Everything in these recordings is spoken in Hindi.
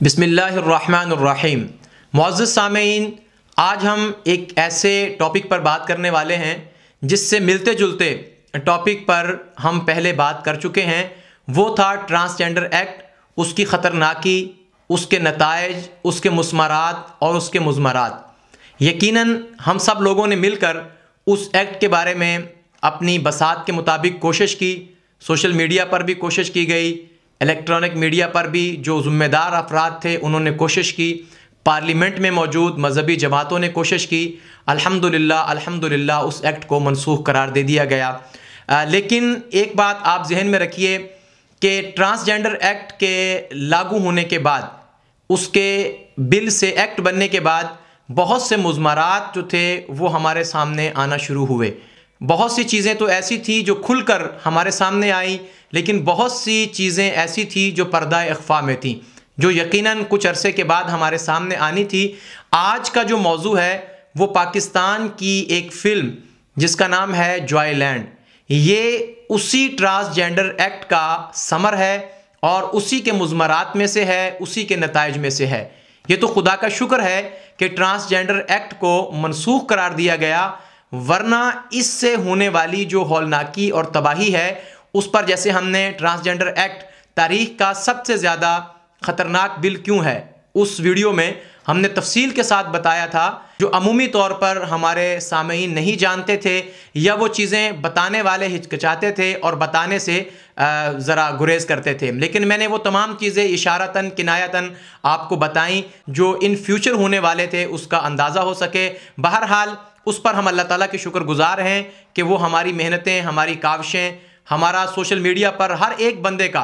बिस्मिल्लाहिर्रहमानिर्रहीम। मुअज़्ज़िज़ सामीईन, आज हम एक ऐसे टॉपिक पर बात करने वाले हैं जिससे मिलते जुलते टॉपिक पर हम पहले बात कर चुके हैं। वो था ट्रांसजेंडर एक्ट, उसकी ख़तरनाकी, उसके नताइज, उसके मुस्मरात और उसके मुज़मरात। यकीनन हम सब लोगों ने मिलकर उस एक्ट के बारे में अपनी बसात के मुताबिक कोशिश की। सोशल मीडिया पर भी कोशिश की गई, इलेक्ट्रॉनिक मीडिया पर भी जो ज़िम्मेदार अफराद थे उन्होंने कोशिश की, पार्लियामेंट में मौजूद मजहबी जमातों ने कोशिश की। अल्हम्दुलिल्लाह उस एक्ट को मनसूख करार दे दिया गया। लेकिन एक बात आप जहन में रखिए कि ट्रांसजेंडर एक्ट के लागू होने के बाद, उसके बिल से एक्ट बनने के बाद बहुत से मुज़मरात जो थे वो हमारे सामने आना शुरू हुए। बहुत सी चीज़ें तो ऐसी थी जो खुलकर हमारे सामने आई, लेकिन बहुत सी चीज़ें ऐसी थी जो पर्दा इख्फा में थी, जो यकीनन कुछ अरसे के बाद हमारे सामने आनी थी। आज का जो मौजू है वो पाकिस्तान की एक फ़िल्म जिसका नाम है जॉयलैंड, ये उसी ट्रांसजेंडर एक्ट का समर है और उसी के मुज़मरात में से है, उसी के नताइज में से है। ये तो खुदा का शुक्र है कि ट्रांसजेंडर एक्ट को मनसूख करार दिया गया, वरना इससे होने वाली जो हौलनाकी और तबाही है उस पर, जैसे हमने ट्रांसजेंडर एक्ट तारीख का सबसे ज़्यादा ख़तरनाक बिल क्यों है, उस वीडियो में हमने तफसील के साथ बताया था, जो अमूमी तौर पर हमारे सामीईन नहीं जानते थे या वो चीज़ें बताने वाले हिचकिचाते थे और बताने से ज़रा गुरेज करते थे। लेकिन मैंने वो तमाम चीज़ें इशारतन किनायतन आपको बताई जो इन फ्यूचर होने वाले थे, उसका अंदाज़ा हो सके। बहरहाल उस पर हम अल्लाह ताला के शुक्रगुजार हैं कि वो हमारी मेहनतें, हमारी काविशें, हमारा सोशल मीडिया पर हर एक बंदे का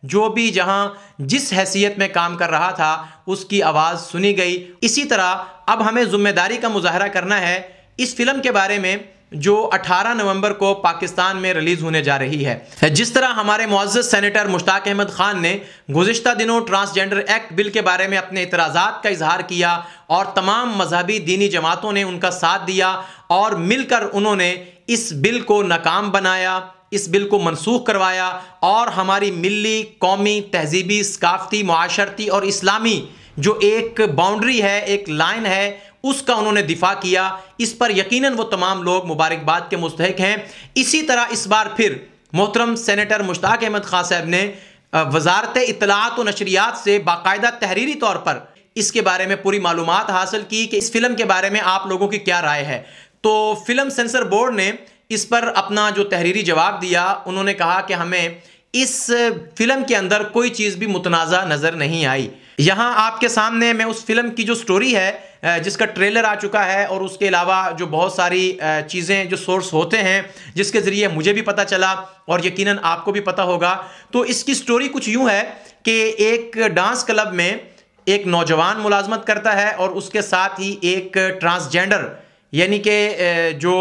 जो भी जहां जिस हैसियत में काम कर रहा था उसकी आवाज़ सुनी गई। इसी तरह अब हमें ज़िम्मेदारी का मुजाहरा करना है इस फिल्म के बारे में जो 18 नवंबर को पाकिस्तान में रिलीज़ होने जा रही है। जिस तरह हमारे मुअज़्ज़ज़ सेनेटर मुश्ताक अहमद ख़ान ने गुज़िश्ता दिनों ट्रांसजेंडर एक्ट बिल के बारे में अपने इतराज़ात का इजहार किया और तमाम मजहबी दीनी जमातों ने उनका साथ दिया और मिलकर उन्होंने इस बिल को नाकाम बनाया, इस बिल को मनसूख करवाया और हमारी मिली, कौमी, तहजीबी, सकाफ़ती, मुआशरती और इस्लामी जो एक बाउंड्री है, एक लाइन है, उसका उन्होंने दिफा किया। इस पर यकीनन वो तमाम लोग मुबारकबाद के मुस्तहिक हैं। इसी तरह इस बार फिर मोहतरम सेनेटर मुश्ताक अहमद खान साहब ने वजारत इत्तलात व नशरियात से बाकायदा तहरीरी तौर पर इसके बारे में पूरी मालूमात हासिल की कि इस फिल्म के बारे में आप लोगों की क्या राय है। तो फिल्म सेंसर बोर्ड ने इस पर अपना जो तहरीरी जवाब दिया, उन्होंने कहा कि हमें इस फिल्म के अंदर कोई चीज़ भी मुतनाज़ा नज़र नहीं आई। यहाँ आपके सामने मैं उस फिल्म की जो स्टोरी है जिसका ट्रेलर आ चुका है और उसके अलावा जो बहुत सारी चीज़ें जो सोर्स होते हैं जिसके ज़रिए मुझे भी पता चला और यकीनन आपको भी पता होगा। तो इसकी स्टोरी कुछ यूँ है कि एक डांस क्लब में एक नौजवान मुलाजमत करता है और उसके साथ ही एक ट्रांसजेंडर, यानी कि जो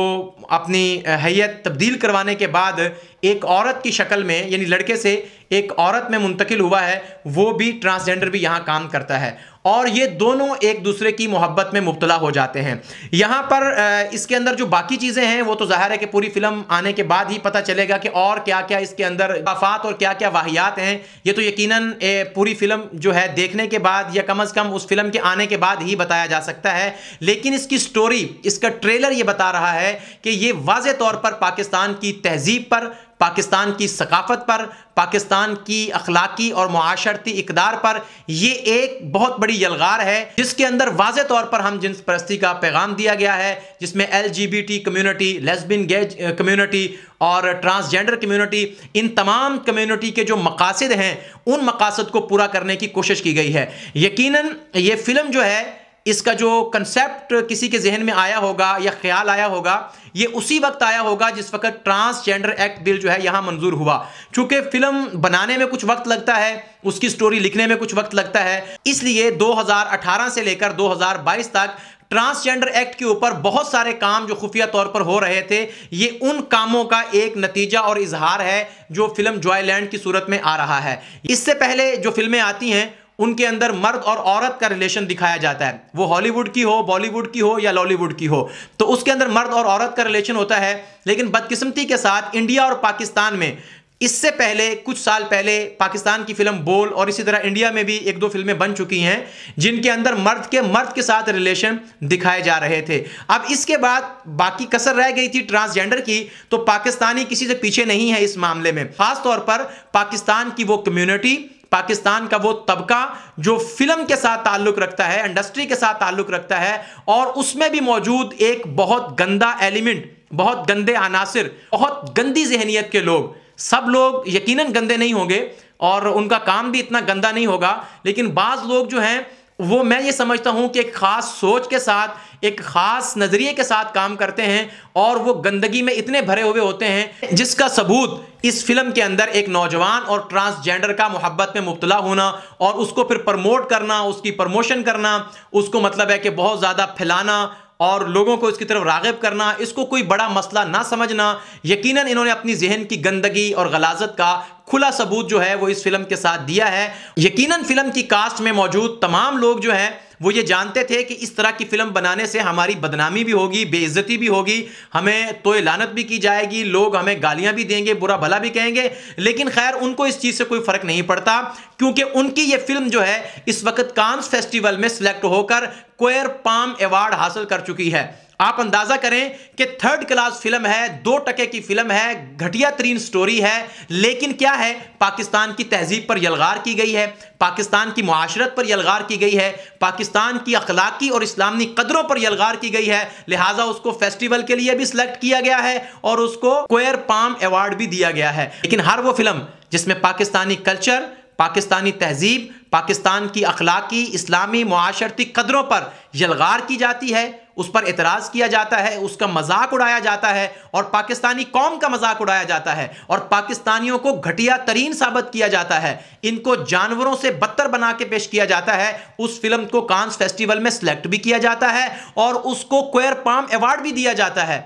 अपनी हैयत तब्दील करवाने के बाद एक औरत की शक्ल में, यानी लड़के से एक औरत में मुंतकिल हुआ है, वो भी ट्रांसजेंडर भी यहाँ काम करता है और ये दोनों एक दूसरे की मोहब्बत में मुब्तला हो जाते हैं। यहाँ पर इसके अंदर जो बाकी चीज़ें हैं वो तो ज़ाहिर है कि पूरी फिल्म आने के बाद ही पता चलेगा कि और क्या क्या इसके अंदर इजाफात और क्या क्या वाहियात हैं। ये तो यकीनन पूरी फिल्म जो है देखने के बाद या कम अज़ कम उस फिल्म के आने के बाद ही बताया जा सकता है। लेकिन इसकी स्टोरी, इसका ट्रेलर ये बता रहा है कि ये वाज़े तौर पर पाकिस्तान की तहजीब पर, पाकिस्तान की सकाफत पर, पाकिस्तान की अखलाकी और मुआशरती इक़दार पर ये एक बहुत बड़ी यलगार है जिसके अंदर वाज़े तौर पर हम जिन्स परस्ती का पैगाम दिया गया है, जिसमें LGBT community, lesbian gauge community और ट्रांसजेंडर कम्युनिटी, इन तमाम कम्युनिटी के जो मकासद हैं उन मकासद को पूरा करने की कोशिश की गई है। यकीनन ये फिल्म जो है, इसका जो कंसेप्ट किसी के जहन में आया होगा या ख्याल आया होगा, ये उसी वक्त आया होगा जिस वक्त ट्रांसजेंडर एक्ट बिल जो है यहाँ मंजूर हुआ। चूंकि फिल्म बनाने में कुछ वक्त लगता है, उसकी स्टोरी लिखने में कुछ वक्त लगता है, इसलिए 2018 से लेकर 2022 तक ट्रांसजेंडर एक्ट के ऊपर बहुत सारे काम जो खुफिया तौर पर हो रहे थे, ये उन कामों का एक नतीजा और इजहार है जो फिल्म जॉयलैंड की सूरत में आ रहा है। इससे पहले जो फिल्में आती हैं उनके अंदर मर्द और औरत का रिलेशन दिखाया जाता है, वो हॉलीवुड की हो, बॉलीवुड की हो या लॉलीवुड की हो, तो उसके अंदर मर्द और औरत का रिलेशन होता है। लेकिन बदकिस्मती के साथ इंडिया और पाकिस्तान में इससे पहले कुछ साल पहले पाकिस्तान की फिल्म बोल और इसी तरह इंडिया में भी एक दो फिल्में बन चुकी हैं जिनके अंदर मर्द के साथ रिलेशन दिखाए जा रहे थे। अब इसके बाद बाकी कसर रह गई थी ट्रांसजेंडर की, तो पाकिस्तानी किसी से पीछे नहीं है इस मामले में। खास तौर पर पाकिस्तान की वो कम्युनिटी, पाकिस्तान का वो तबका जो फिल्म के साथ ताल्लुक रखता है, इंडस्ट्री के साथ ताल्लुक रखता है, और उसमें भी मौजूद एक बहुत गंदा एलिमेंट, बहुत गंदे अनासिर, बहुत गंदी जहनियत के लोग। सब लोग यकीनन गंदे नहीं होंगे और उनका काम भी इतना गंदा नहीं होगा, लेकिन बाज लोग जो हैं वो, मैं ये समझता हूं कि एक खास सोच के साथ, एक खास नजरिए के साथ काम करते हैं और वो गंदगी में इतने भरे हुए होते हैं जिसका सबूत इस फिल्म के अंदर एक नौजवान और ट्रांसजेंडर का मोहब्बत में मुब्तला होना और उसको फिर प्रमोट करना, उसकी प्रमोशन करना, उसको मतलब है कि बहुत ज्यादा फैलाना और लोगों को इसकी तरफ राग़िब करना, इसको कोई बड़ा मसला ना समझना। यकीनन इन्होंने अपनी जहन की गंदगी और गलाजत का खुला सबूत जो है वो इस फिल्म के साथ दिया है। यकीनन फिल्म की कास्ट में मौजूद तमाम लोग जो हैं वो ये जानते थे कि इस तरह की फिल्म बनाने से हमारी बदनामी भी होगी, बेइज्जती भी होगी, हमें तोए लानत भी की जाएगी, लोग हमें गालियां भी देंगे, बुरा भला भी कहेंगे, लेकिन खैर उनको इस चीज़ से कोई फर्क नहीं पड़ता क्योंकि उनकी ये फिल्म जो है इस वक्त कांस फेस्टिवल में सिलेक्ट होकर क्वेयर पाम अवार्ड हासिल कर चुकी है। आप अंदाजा करें कि थर्ड क्लास फिल्म है, 2% की फिल्म है, घटिया तरीन स्टोरी है, लेकिन क्या है, पाकिस्तान की तहजीब पर यलगार की गई है, पाकिस्तान की मुआशरत पर यलगार की गई है, पाकिस्तान की अखलाकी और इस्लामी कदरों पर यलगार की गई है। लिहाजा उसको फेस्टिवल के लिए भी सिलेक्ट किया गया है और उसको क्वेयर पाम अवार्ड भी दिया गया है। लेकिन हर वो फिल्म जिसमें पाकिस्तानी कल्चर, पाकिस्तानी तहजीब, पाकिस्तान की अखलाकी, इस्लामी मुआशरती कदरों पर यलगार की जाती है, उस पर एतराज़ किया जाता है, उसका मजाक उड़ाया जाता है और पाकिस्तानी कौम का मजाक उड़ाया जाता है और पाकिस्तानियों को घटिया तरीन साबित किया जाता है, इनको जानवरों से बदतर बना के पेश किया जाता है। उस फिल्म को कांस फेस्टिवल में सिलेक्ट भी किया जाता है और उसको क्वेयर पाम अवार्ड भी दिया जाता है।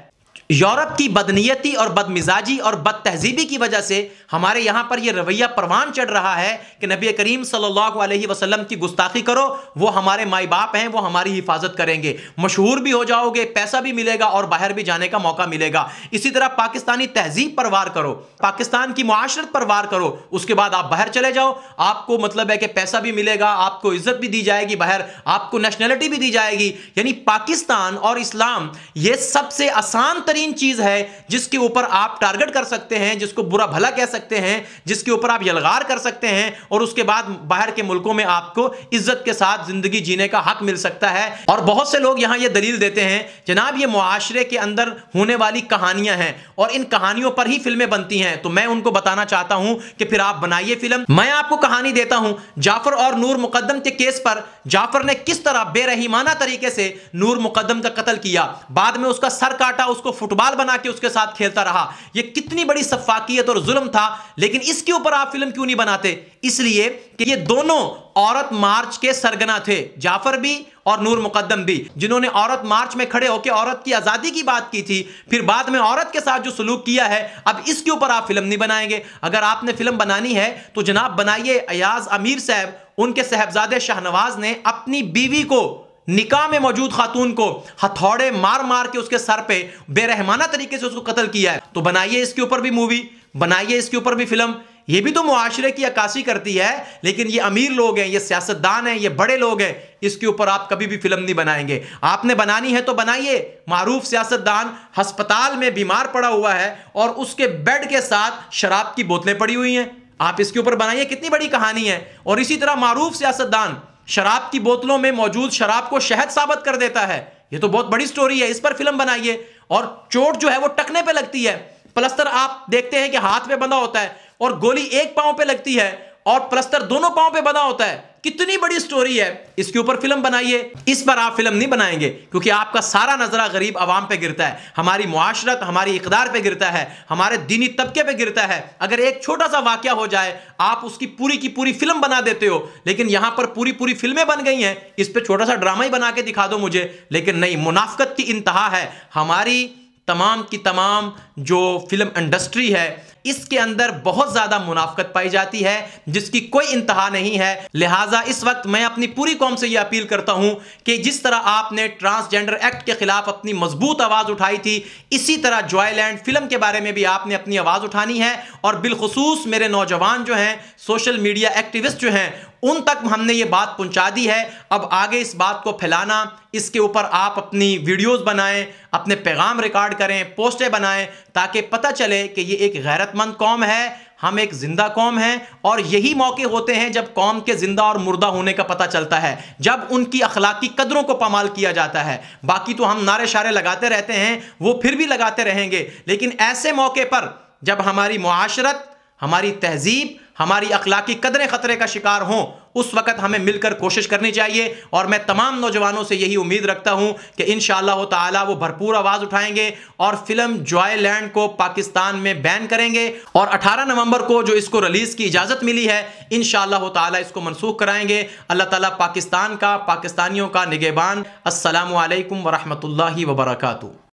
यूरोप की बदनीयती और बदमिजाजी और बद तहजीबी की वजह से हमारे यहाँ पर यह रवैया परवान चढ़ रहा है कि नबी करीम सल्लल्लाहु अलैहि वसल्लम की गुस्ताखी करो, वो हमारे माई बाप हैं, वो हमारी हिफाजत करेंगे, मशहूर भी हो जाओगे, पैसा भी मिलेगा और बाहर भी जाने का मौका मिलेगा। इसी तरह पाकिस्तानी तहजीब पर वार करो, पाकिस्तान की मुआशरत पर वार करो, उसके बाद आप बाहर चले जाओ, आपको मतलब है कि पैसा भी मिलेगा, आपको इज्जत भी दी जाएगी, बाहर आपको नेशनलिटी भी दी जाएगी। यानी पाकिस्तान और इस्लाम ये सबसे आसान चीज है जिसके ऊपर आप टारगेट कर सकते हैं, जिसको बुरा भला कह सकते हैं, जिसके ऊपर आप यलगार कर सकते हैं और उसके बाद बाहर के मुल्कों में आपको इज्जत के साथ जिंदगी जीने का हक मिल सकता है। और बहुत से लोग यहां यह दलील देते हैं जनाब ये मुआशरे के अंदर होने वाली कहानियां हैं और इन कहानियों पर ही फिल्में बनती हैं। तो मैं उनको बताना चाहता हूं कि फिर आप बनाइए फिल्म। मैं आपको कहानी देता हूं जाफर और नूर मुकद्दम के केस पर। जाफर ने किस तरह बेरहीमाना तरीके से नूर मुकद्दम का कत्ल किया, बाद में उसका सर काटा, उसको फुटबॉल बना के उसके साथ खेलता रहा। यह कितनी बड़ी सफाकियत और जुल्म था, लेकिन इसके ऊपर आप फिल्म क्यों नहीं बनाते? इसलिए कि ये दोनों औरत मार्च के सरगना थे, जाफर भी और नूर मुकद्दम भी, जिन्होंने औरत मार्च में खड़े होकर औरत की आजादी की बात की थी, फिर बाद में औरत के साथ जो सलूक किया है, अब इसके ऊपर आप फिल्म नहीं बनाएंगे। अगर आपने फिल्म बनानी है तो जनाब बनाइए। अयाज अमीर साहब, उनके साहबजादे शाहनवाज ने अपनी बीवी को, निकाह में मौजूद खातून को हथौड़े मार मार के उसके सर पे बेरहमाना तरीके से उसको कत्ल किया है। तो बनाइए इसके ऊपर भी मूवी, बनाइए इसके ऊपर भी फिल्म। ये भी तो मुआशरे की अक्कासी करती है, लेकिन ये अमीर लोग हैं, ये सियासतदान हैं, ये बड़े लोग हैं, इसके ऊपर आप कभी भी फिल्म नहीं बनाएंगे। आपने बनानी है तो बनाइए। मारूफ सियासतदान अस्पताल में बीमार पड़ा हुआ है और उसके बेड के साथ शराब की बोतलें पड़ी हुई हैं, आप इसके ऊपर बनाइए, कितनी बड़ी कहानी है। और इसी तरह मारूफ सियासतदान शराब की बोतलों में मौजूद शराब को शहद साबित कर देता है, ये तो बहुत बड़ी स्टोरी है, इस पर फिल्म बनाइए। और चोट जो है वो टखने पे लगती है, प्लस्तर आप देखते हैं कि हाथ पे बंधा होता है और गोली एक पांव पे लगती है और प्लस्तर दोनों पांव पे बंधा होता है। कितनी बड़ी स्टोरी है, इसके ऊपर फिल्म बनाइए। इस पर आप फिल्म नहीं बनाएंगे क्योंकि आपका सारा नजरा गरीब आवाम पे गिरता है, हमारी मुआशरत, हमारी इक़दार पे गिरता है, हमारे दीनी तबके पे गिरता है। अगर एक छोटा सा वाकया हो जाए आप उसकी पूरी की पूरी फिल्म बना देते हो, लेकिन यहां पर पूरी पूरी फिल्में बन गई हैं, इस पर छोटा सा ड्रामा ही बना के दिखा दो मुझे। लेकिन नहीं, मुनाफिकत की इंतहा है। हमारी तमाम की तमाम जो फिल्म इंडस्ट्री है इसके अंदर बहुत ज्यादा मुनाफकत पाई जाती है जिसकी कोई इंतहा नहीं है। लिहाजा इस वक्त मैं अपनी पूरी कौम से यह अपील करता हूं कि जिस तरह आपने ट्रांसजेंडर एक्ट के खिलाफ अपनी मजबूत आवाज उठाई थी, इसी तरह जॉयलैंड फिल्म के बारे में भी आपने अपनी आवाज उठानी है। और बिलखुसूस मेरे नौजवान जो हैं, सोशल मीडिया एक्टिविस्ट जो हैं, उन तक हमने ये बात पहुंचा दी है। अब आगे इस बात को फैलाना, इसके ऊपर आप अपनी वीडियोस बनाएं, अपने पैगाम रिकॉर्ड करें, पोस्टें बनाएं, ताकि पता चले कि ये एक गैरतमंद कौम है, हम एक जिंदा कौम हैं। और यही मौके होते हैं जब कौम के जिंदा और मुर्दा होने का पता चलता है, जब उनकी अखलाकी कदरों को पामाल किया जाता है। बाकी तो हम नारे शारे लगाते रहते हैं, वो फिर भी लगाते रहेंगे, लेकिन ऐसे मौके पर जब हमारी मुआशरत, हमारी तहजीब, हमारी अखलाकी कदरें खतरे का शिकार हों, उस वक्त हमें मिलकर कोशिश करनी चाहिए। और मैं तमाम नौजवानों से यही उम्मीद रखता हूं कि इंशाअल्लाह ताला वो भरपूर आवाज़ उठाएंगे और फिल्म जॉयलैंड को पाकिस्तान में बैन करेंगे। और 18 नवंबर को जो इसको रिलीज़ की इजाज़त मिली है, इंशाअल्लाह ताला इसको मनसूख कराएंगे। अल्लाह ताला पाकिस्तान का, पाकिस्तानियों का निगहबान। अस्सलामु अलैकुम वरहमतुल्लाहि वबरकातुहू।